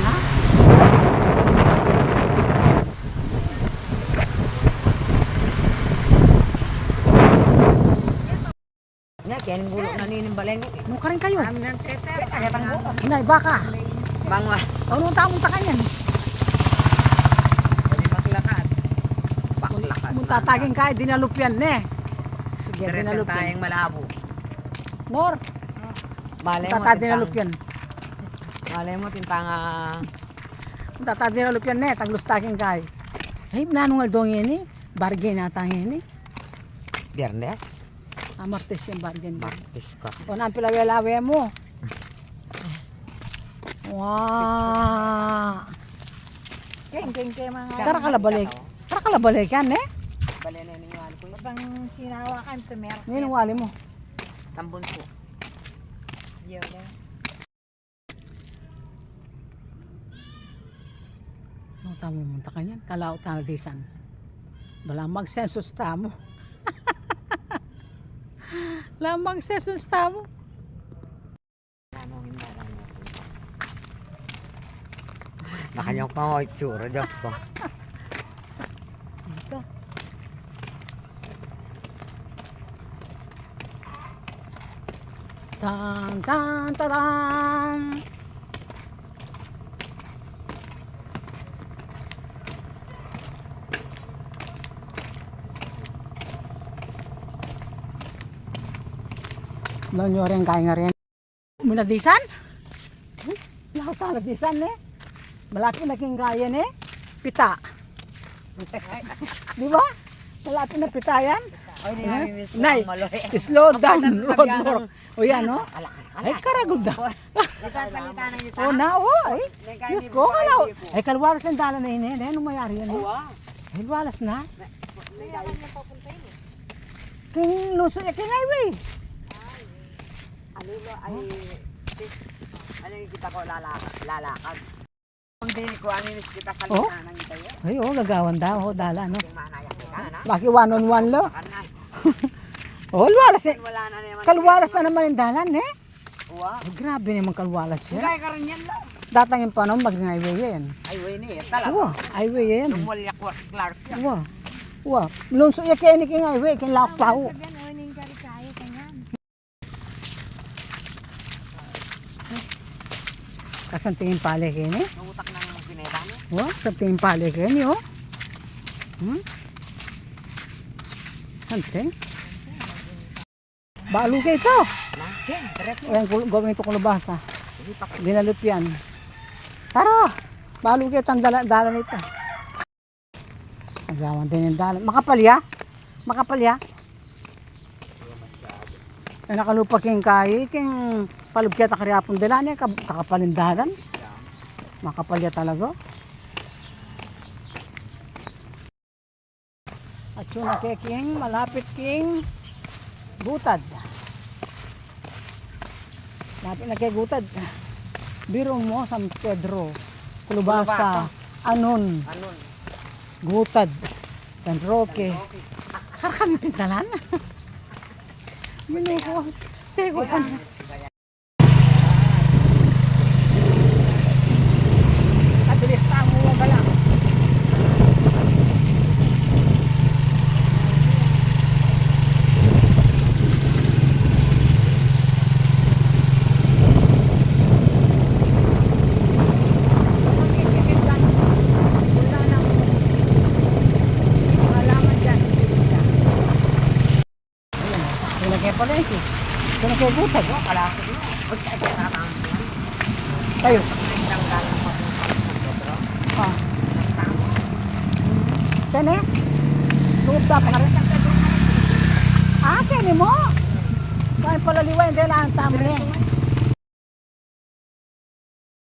ha? Nya, kaya ng bulok na ninimbaleng. Mukha rin kayo. Amin ng tete. Kaya tang bulok. Inay, baka. Bangwa. Anong tamunta ka yan? Pwede maglakad. Baklakad. Kung tatagin ka, dinalupyan ne. Sige, Diretso dinalupyan. tayong malabo. Nor, Malay mo, tata dinalupyan. Malay mo, tintanga. Kung tata dinalupyan ne, taglos tagin ka. Ay, nanungal dong yan eh. Bargain natang yan eh. Biyernes. Martes yung bargain. Martes ka. O nang pilawe-lawe mo. Wow. Keng mga Tara kalabalik. Tara kalabalik yan eh. Balay na ninyo ano ko. Pag sinawakan to meron. Ngayon wali mo. Tambon po. Yo na. No, tamo munta ka niyan. Kalaot na disan. Bala mag-sensus tamo. Lamang sensus tamo. Nakanyang pang itsura, Diyos ko. Ito. Tan tan tan tan. Nonyo rin kaya nga rin. Minadisan? Lahat na nadisan eh. Malapit na king gaya eh. Pita. Di ba? Malapit na pita yan. Ay, hindi namin miss mo Nay, ang maloy. slow down, road more. O yan, no? Ay, karagod na. Nagsasalita ng ita. O na, o. Ay, Diyos ko, kalaw. Ay, kalwalas ang dala na yun eh. Ano mayari yan eh? Ay, walas na. King luso ya, king highway. Alilo ay... Ano yung kita ko lalakad. Kung di ko aninis kita sa Oh? lisanan ng tayo. Ay, o, gagawan daw, o, dala, no? Yung manayak kita, na? Baki one on one lo. Kanay. O, kalwalas eh. Wala na naman. Kalwalas na naman yung dalan eh. Wow. Ay, grabe naman kalwalas yan. Gaya ka rin yan lang. Datangin pa naman mag-highway yan. Ay, way na eh. Talaga. Uwa, highway yan. Lumulyak Clark yan. Uwa. Uwa. Lunso ya kaya ni king highway, king lapaw. Yan oning kari kaya kanyan. Kasantingin pala kayo ni. Ang utak ng pinera niya. Uwa, kasantingin pala kayo ni, oh. Santing. Balo kayo ito. Nakin, diretso. Ayan, gawin ito kulubasa. Sige pa. Dinalupyan. Tara! Balo kayo itang dala nito. Agawan din yung dala. Makapalya? Makapalya? Ay, nakalupa king kayo, king palubkita karyapon dala niya, kakapalindahan. Makapalya talaga. At yun na king, malapit king Gutad. Malapit na kay Gutad. Biro mo, San Pedro, Kulubasa, Anon, Anon. Gutad, San Roque. Har kami pintalan. Minuko. Sego pa. Kabilis pa ang uwa ba lang. Pala ito. Ito na kayo Gutad. Kalakot mo. Huwag ka ito nakakang. Tayo. Ang galang pa po sa Pedro. Ah. Kene? Tuta pa rin. Ah, kene mo? Kaya pala liwa, hindi lang ang tama niya.